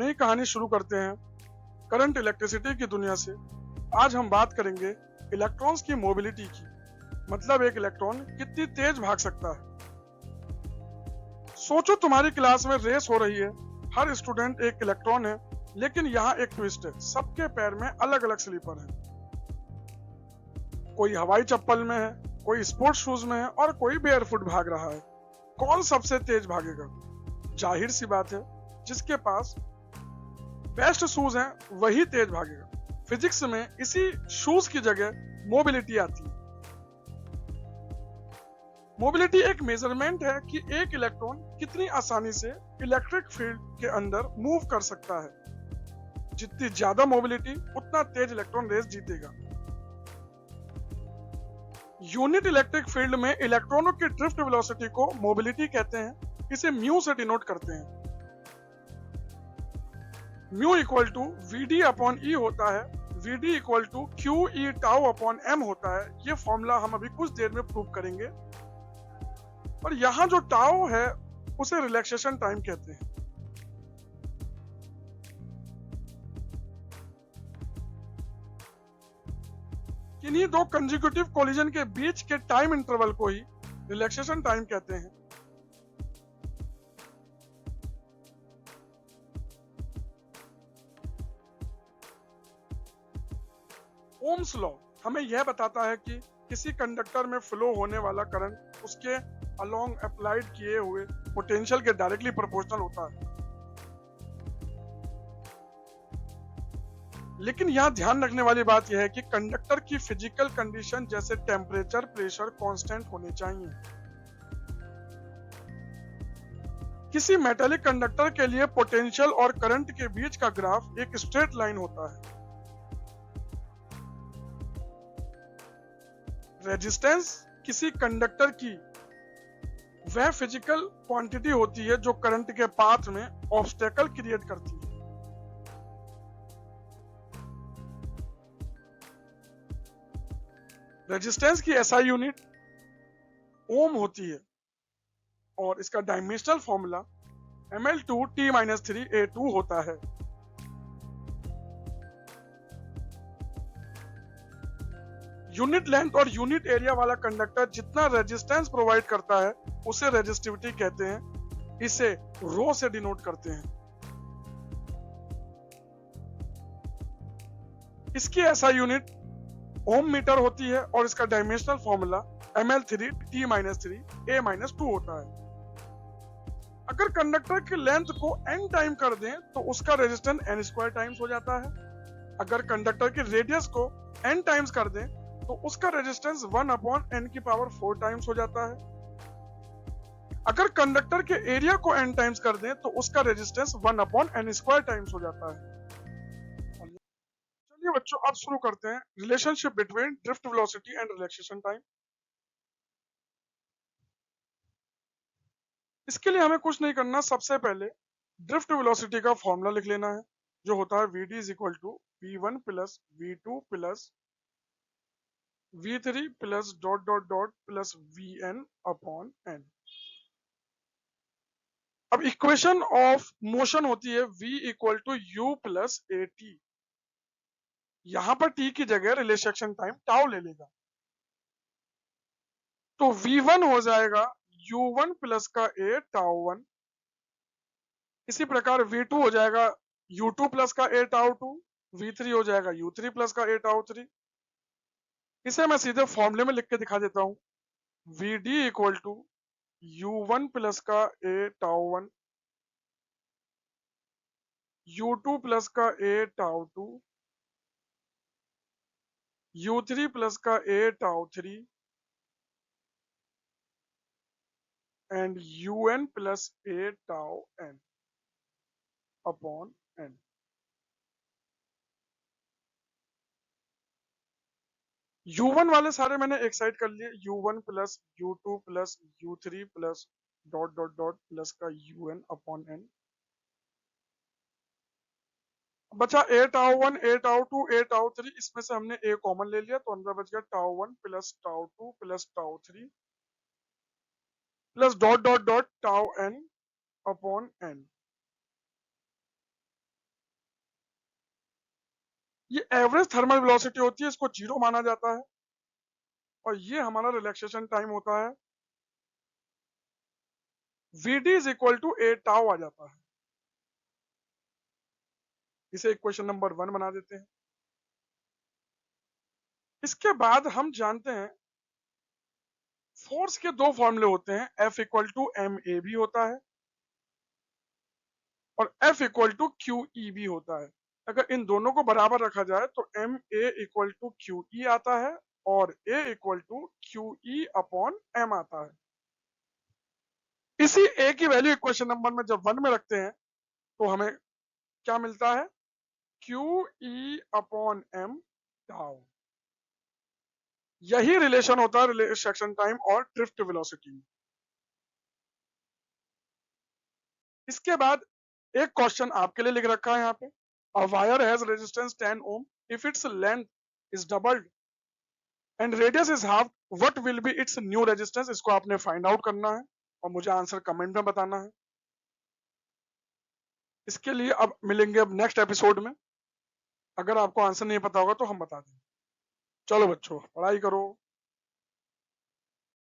नई कहानी शुरू करते हैं करंट इलेक्ट्रिसिटी की दुनिया से। आज हम बात करेंगे इलेक्ट्रॉन्स की मोबिलिटी की, मतलब एक इलेक्ट्रॉन कितनी तेज भाग सकता है। सोचो तुम्हारी क्लास में रेस हो रही है, हर स्टूडेंट एक इलेक्ट्रॉन है, लेकिन यहाँ एक ट्विस्ट है, सबके पैर में अलग अलग स्लीपर है। कोई हवाई चप्पल में है, कोई स्पोर्ट्स शूज में है और कोई बेयरफुट भाग रहा है। कौन सबसे तेज भागेगा? जाहिर सी बात है, जिसके पास बेस्ट शूज हैं वही तेज भागेगा। फिजिक्स में इसी शूज की जगह मोबिलिटी आती है। मोबिलिटी एक मेजरमेंट है कि एक इलेक्ट्रॉन कितनी आसानी से इलेक्ट्रिक फील्ड के अंदर मूव कर सकता है। जितनी ज्यादा मोबिलिटी उतना तेज इलेक्ट्रॉन रेस जीतेगा। यूनिट इलेक्ट्रिक फील्ड में इलेक्ट्रॉनों की ड्रिफ्ट वेलोसिटी को मोबिलिटी कहते हैं। इसे म्यू से डिनोट करते हैं। Mu equal to V D upon E होता है। V D equal to Q E tau upon M होता है। ये फॉर्मूला हम अभी कुछ देर में प्रूव करेंगे। और यहाँ जो टाउ है उसे रिलैक्सेशन टाइम कहते हैं। किन्हीं दो कंसेक्यूटिव कोलिजन के बीच के टाइम इंटरवल को ही रिलैक्सेशन टाइम कहते हैं। ओम्स लॉ हमें यह बताता है कि किसी कंडक्टर में फ्लो होने वाला करंट उसके अलोंग अप्लाइड किए हुए पोटेंशियल के डायरेक्टली प्रोपोर्शनल होता है। लेकिन यहाँ ध्यान रखने वाली बात यह है कि कंडक्टर की फिजिकल कंडीशन जैसे टेम्परेचर, प्रेशर कांस्टेंट होने चाहिए। किसी मेटेलिक कंडक्टर के लिए पोटेंशियल और करंट के बीच का ग्राफ एक स्ट्रेट लाइन होता है। रेजिस्टेंस किसी कंडक्टर की वह फिजिकल क्वांटिटी होती है जो करंट के पाथ में ऑब्स्टेकल क्रिएट करती है। रेजिस्टेंस की एसआई यूनिट ओम होती है और इसका डायमेंशनल फॉर्मूला ml2t-3a2 होता है। यूनिट लेंथ और यूनिट एरिया वाला कंडक्टर जितना रेजिस्टेंस प्रोवाइड करता है उसे रेजिस्टिविटी कहते हैं। इसे रो से डिनोट करते हैं। इसकी एसआई यूनिट ओम मीटर होती है और इसका डायमेंशनल फॉर्मूला ml3t-3a-2 होता है। अगर कंडक्टर की लेंथ को n टाइम कर दें तो उसका रेजिस्टेंस n स्क्वायर टाइम्स हो जाता है। अगर कंडक्टर की रेडियस को n टाइम्स कर दें तो उसका रेजिस्टेंस 1/n⁴ टाइम्स हो जाता है। अगर कंडक्टर के एरिया को n टाइम्स कर दें तो उसका रेजिस्टेंस 1/n² टाइम्स हो जाता है। चलिए बच्चों, अब शुरू करते हैं relationship between drift velocity and relaxation time. इसके लिए हमें कुछ नहीं करना, सबसे पहले ड्रिफ्ट वेलोसिटी का फॉर्मूला लिख लेना है, जो होता है vd is equal to v1 plus v2 plus v3 plus dot dot dot plus vn upon n। अब इक्वेशन ऑफ मोशन होती है v equal to u plus at। यहां पर t की जगह रिलैक्सेशन टाइम टाउ ले लेगा, तो v1 हो जाएगा u1 प्लस का a टाउ 1। इसी प्रकार v2 हो जाएगा u2 प्लस का a टाउ 2। v3 हो जाएगा u3 प्लस का a टाउ 3। इसे मैं सीधे फॉर्मूले में लिख के दिखा देता हूं। vd equal to u1 plus का a टाउ 1, u2 प्लस का a टाउ 2, u3 प्लस का a tau 3 and un plus a tau n upon n। u1 वाले सारे मैंने एक साइड कर लिए, u1 plus u2 plus u3 plus dot dot dot plus का un अपॉन n। बचा a tau 1, a tau 2, a tau 3। इसमें से हमने a कॉमन ले लिया तो अंदर बच गया tau 1 plus tau 2 plus tau 3 plus dot dot dot tau n upon n। ये एवरेज थर्मल वेलोसिटी होती है, इसको 0 माना जाता है, और ये हमारा रिलैक्सेशन टाइम होता है। Vd is equal to A tau आ जाता है। इसे इक्वेशन नंबर 1 बना देते हैं। इसके बाद हम जानते हैं फोर्स के दो फॉर्मूले होते हैं, F equal to M A भी होता है और F equal to Q E भी होता है। अगर इन दोनों को बराबर रखा जाए तो M A equal to Q E आता है और A equal to Q E upon M आता है। इसी A की वैल्यू इक्वेशन नंबर में जब 1 में रखते हैं तो हमें क्या मिलता है, Q E upon M tau. यही रिलेशन होता है रिलैक्सेशन टाइम और ड्रिफ्ट वेलोसिटी में। इसके बाद एक क्वेश्चन आपके लिए लिख रखा है यहाँ पे, a wire has resistance 10 ohm if its length is doubled and radius is half, what will be its new resistance. इसको आपने फाइंड आउट करना है और मुझे आंसर कमेंट में बताना है। इसके लिए अब मिलेंगे अब नेक्स्ट एपिसोड में। अगर आपको आंसर नहीं पता होगा तो हम बता देंगे। चलो बच्चों, पढ़ाई करो।